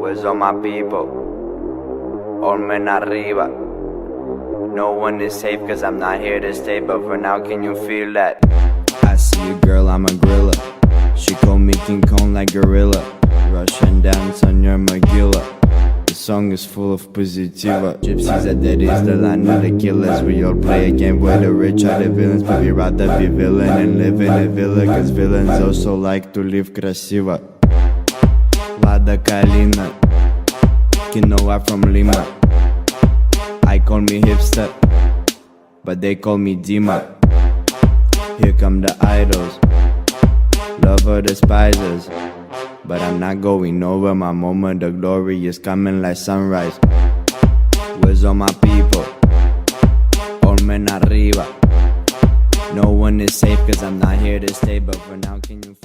Where's all my people? All men arriba. No one is safe cause I'm not here to stay, but for now can you feel that? I see a girl, I'm a gorilla. She call me King Kong like gorilla. Russian dance on your Magilla. The song is full of positiva. Gypsies are dead, is the land of the killers. We all play a game where the rich are the villains, but we rather be villain and live in a villa, cause villains also like to live красиво. Lada Kalina, Quinoa from Lima. I call me hipster, but they call me Dima. Here come the idols, lover despisers, but I'm not going over. My moment of glory is coming like sunrise. Where's all my people? All men arriba. No one is safe cause I'm not here to stay, but for now can you feel